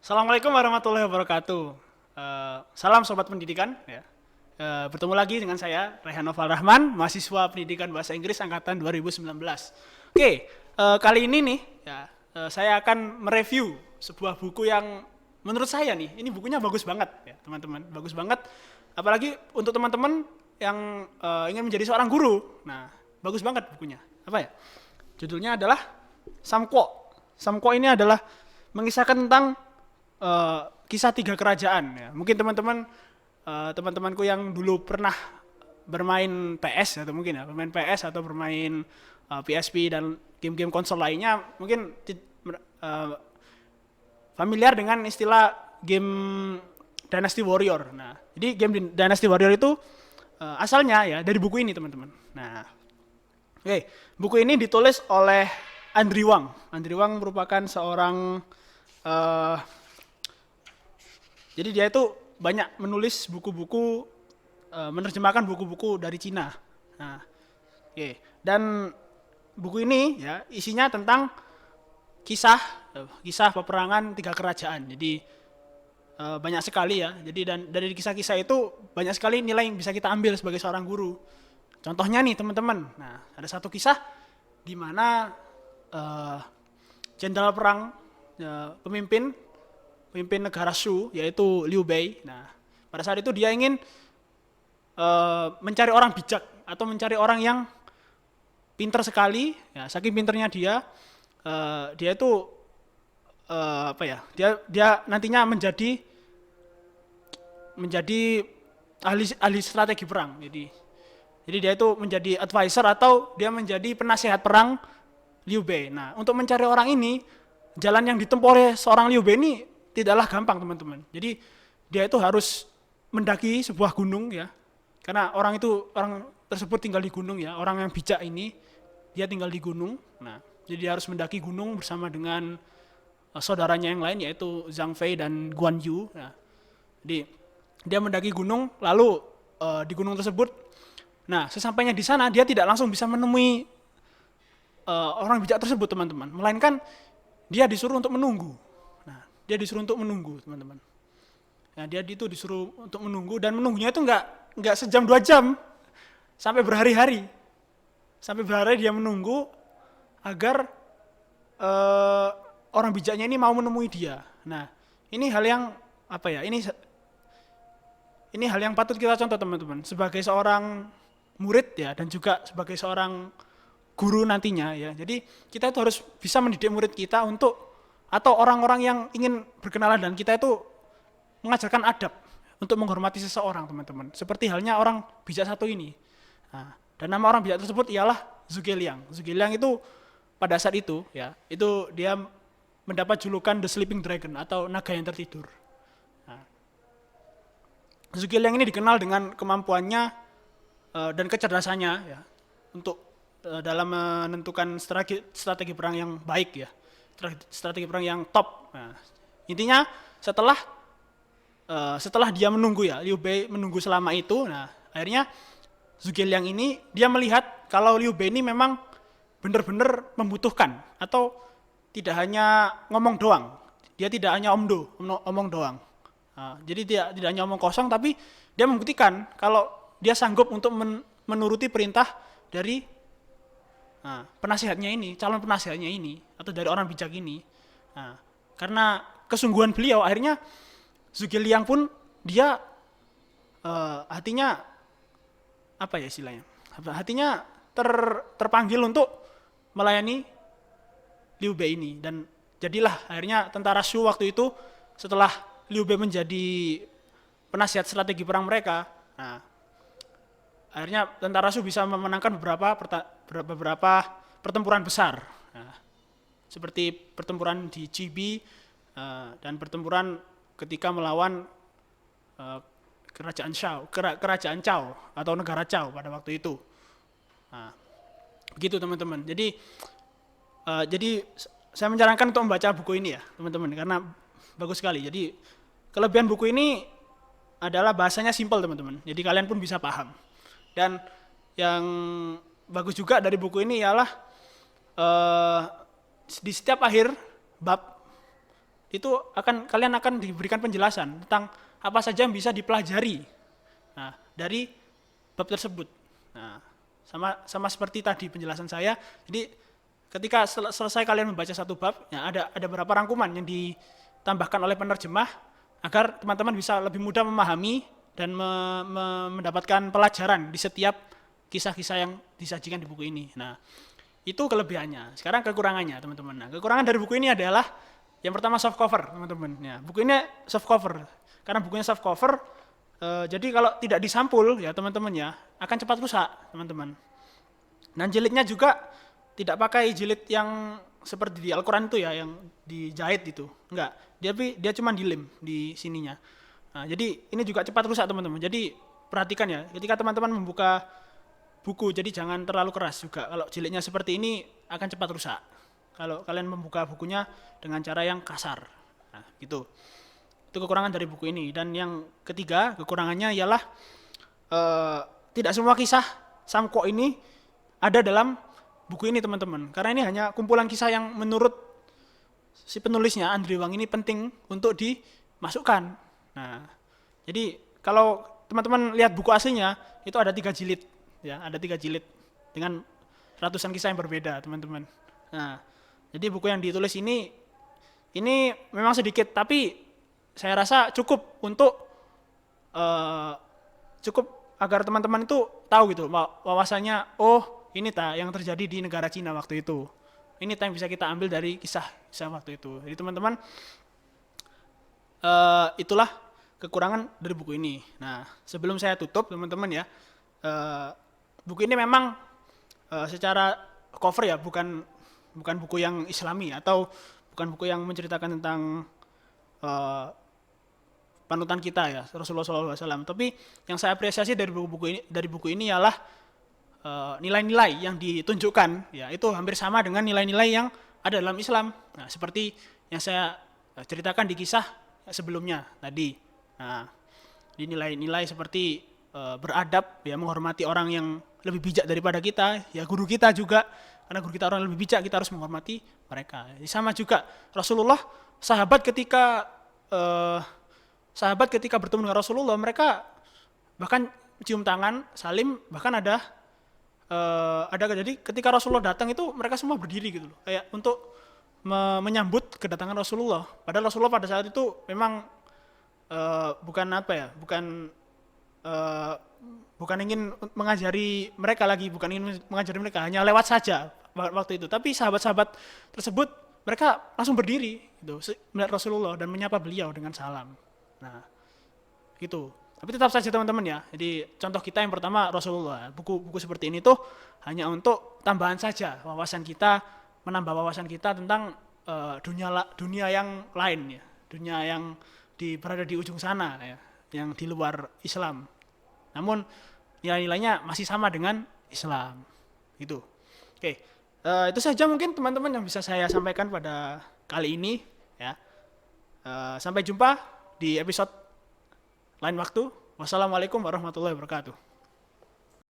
Assalamualaikum warahmatullahi wabarakatuh. Salam sobat pendidikan. Ya. Bertemu lagi dengan saya Rehan Noval Rahman, mahasiswa pendidikan bahasa Inggris angkatan 2019. Oke, kali ini nih, ya, saya akan mereview sebuah buku yang menurut saya nih, ini bukunya bagus banget, ya teman-teman, bagus banget. Apalagi untuk teman-teman yang ingin menjadi seorang guru. Nah, bagus banget bukunya. Apa ya? Judulnya adalah Samko. Samko ini adalah mengisahkan tentang kisah tiga kerajaan. Ya. Mungkin teman-temanku yang dulu pernah bermain PS atau mungkin ya bermain PS atau bermain PSP dan game-game konsol lainnya mungkin familiar dengan istilah game Dynasty Warrior. Nah, jadi game Dynasty Warrior itu asalnya ya dari buku ini teman-teman. Nah, oke, buku ini ditulis oleh Andrew Wang. Andrew Wang merupakan seorang jadi dia itu banyak menulis buku-buku, menerjemahkan buku-buku dari Cina. Nah, dan buku ini ya isinya tentang kisah peperangan tiga kerajaan. Jadi banyak sekali ya. Jadi dan dari kisah-kisah itu banyak sekali nilai yang bisa kita ambil sebagai seorang guru. Contohnya nih teman-teman. Nah, ada satu kisah di mana jenderal perang, pemimpin negara Shu yaitu Liu Bei. Nah, pada saat itu dia ingin mencari orang bijak atau mencari orang yang pintar sekali. Ya, saking pintarnya dia itu apa ya? Dia nantinya menjadi ahli strategi perang. Jadi dia itu menjadi advisor atau dia menjadi penasehat perang Liu Bei. Nah, untuk mencari orang ini, jalan yang ditempuh oleh seorang Liu Bei ini tidaklah gampang, teman-teman. Jadi dia itu harus mendaki sebuah gunung ya. Karena orang tersebut tinggal di gunung ya. Orang yang bijak ini dia tinggal di gunung. Nah, jadi dia harus mendaki gunung bersama dengan saudaranya yang lain yaitu Zhang Fei dan Guan Yu. Nah, jadi dia mendaki gunung lalu di gunung tersebut, nah sesampainya di sana dia tidak langsung bisa menemui orang bijak tersebut, teman-teman. Melainkan dia disuruh untuk menunggu. Nah, dia disuruh untuk menunggu, teman-teman. Nah, dia itu disuruh untuk menunggu dan menunggunya itu nggak sejam 2 jam, sampai berhari-hari. Sampai berhari dia menunggu agar orang bijaknya ini mau menemui dia. Nah, ini hal yang apa ya? Ini hal yang patut kita contoh, teman-teman. Sebagai seorang murid ya dan juga sebagai seorang guru nantinya ya. Jadi kita itu harus bisa mendidik murid kita untuk atau orang-orang yang ingin berkenalan dan kita itu mengajarkan adab untuk menghormati seseorang, teman-teman. Seperti halnya orang bijak satu ini. Nah, dan nama orang bijak tersebut ialah Zhuge Liang. Zhuge Liang itu pada saat itu ya, itu dia mendapat julukan The Sleeping Dragon atau naga yang tertidur. Nah, Zhuge Liang ini dikenal dengan kemampuannya dan kecerdasannya ya untuk dalam menentukan strategi perang yang baik ya, strategi perang yang top. Nah, intinya setelah dia menunggu ya, Liu Bei menunggu selama itu, nah akhirnya Zhuge Liang ini dia melihat kalau Liu Bei ini memang benar-benar membutuhkan atau tidak hanya ngomong doang, dia tidak hanya omong doang. Nah, jadi dia tidak hanya omong kosong, tapi dia membuktikan kalau dia sanggup untuk menuruti perintah dari penasihatnya ini, calon penasihatnya ini, atau dari orang bijak ini. Nah, karena kesungguhan beliau, akhirnya Zhuge Liang pun dia hatinya apa ya istilahnya? Hatinya terpanggil untuk melayani Liu Bei ini dan jadilah akhirnya tentara Shu waktu itu setelah Liu Bei menjadi penasihat strategi perang mereka. Nah, akhirnya tentara Shu bisa memenangkan beberapa pertempuran besar. Nah, seperti pertempuran di Chibi dan pertempuran ketika melawan kerajaan Chao atau negara Chao pada waktu itu. Nah, begitu teman-teman. Jadi saya menyarankan untuk membaca buku ini ya teman-teman karena bagus sekali. Jadi kelebihan buku ini adalah bahasanya simpel, teman-teman. Jadi kalian pun bisa paham. Dan yang bagus juga dari buku ini ialah di setiap akhir bab kalian akan diberikan penjelasan tentang apa saja yang bisa dipelajari dari bab tersebut. Nah, sama seperti tadi penjelasan saya. Jadi ketika selesai kalian membaca satu bab, ya ada beberapa rangkuman yang ditambahkan oleh penerjemah agar teman-teman bisa lebih mudah memahami dan mendapatkan pelajaran di setiap kisah-kisah yang disajikan di buku ini. Nah, itu kelebihannya. Sekarang kekurangannya, teman-teman. Nah, kekurangan dari buku ini adalah yang pertama soft cover, teman-teman. Ya, buku ini soft cover. Karena bukunya soft cover, jadi kalau tidak disampul, ya teman-teman ya, akan cepat rusak, teman-teman. Dan jilidnya juga tidak pakai jilid yang seperti di Al-Quran itu ya, yang dijahit itu. Enggak, dia cuma dilem di sininya. Nah, jadi ini juga cepat rusak, teman-teman. Jadi perhatikan ya, ketika teman-teman membuka buku, jadi jangan terlalu keras juga. Kalau jilidnya seperti ini akan cepat rusak. Kalau kalian membuka bukunya dengan cara yang kasar. Nah, gitu. Itu kekurangan dari buku ini. Dan yang ketiga, kekurangannya ialah tidak semua kisah Samko ini ada dalam buku ini, teman-teman. Karena ini hanya kumpulan kisah yang menurut si penulisnya, Andrew Wang, ini penting untuk dimasukkan. Nah, jadi kalau teman-teman lihat buku aslinya, itu ada 3 jilid. Ya, ada 3 jilid dengan ratusan kisah yang berbeda, teman-teman. Nah, jadi buku yang ditulis ini memang sedikit, tapi saya rasa cukup untuk cukup agar teman-teman itu tahu gitu bahwasanya ini yang terjadi di negara Cina waktu itu. Ini yang bisa kita ambil dari kisah waktu itu. Jadi teman-teman, itulah kekurangan dari buku ini. Nah, sebelum saya tutup, teman-teman ya, buku ini memang secara cover ya bukan buku yang Islami atau bukan buku yang menceritakan tentang panutan kita ya, Rasulullah SAW. Tapi yang saya apresiasi dari buku ini ialah nilai-nilai yang ditunjukkan, ya itu hampir sama dengan nilai-nilai yang ada dalam Islam. Nah, seperti yang saya ceritakan di kisah sebelumnya tadi. Nah, di nilai-nilai seperti beradab, ya menghormati orang yang lebih bijak daripada kita, ya guru kita juga. Karena guru kita orang yang lebih bijak, kita harus menghormati mereka. Jadi sama juga Rasulullah, sahabat ketika bertemu dengan Rasulullah, mereka bahkan cium tangan, salim, bahkan ada jadi ketika Rasulullah datang itu mereka semua berdiri gitu loh, kayak untuk menyambut kedatangan Rasulullah. Padahal Rasulullah pada saat itu memang bukan ingin mengajari mereka lagi, bukan ingin mengajari mereka, hanya lewat saja waktu itu. Tapi sahabat-sahabat tersebut mereka langsung berdiri gitu, melihat Rasulullah dan menyapa beliau dengan salam. Nah, gitu. Tapi tetap saja teman-teman ya. Jadi contoh kita yang pertama Rasulullah. Buku-buku seperti ini tuh hanya untuk tambahan saja wawasan kita, menambah wawasan kita tentang dunia yang lain ya, dunia yang berada di ujung sana ya, yang di luar Islam. Namun nilai-nilainya masih sama dengan Islam. Gitu. Oke, itu saja mungkin teman-teman yang bisa saya sampaikan pada kali ini ya. Sampai jumpa di episode lain waktu. Wassalamualaikum warahmatullahi wabarakatuh.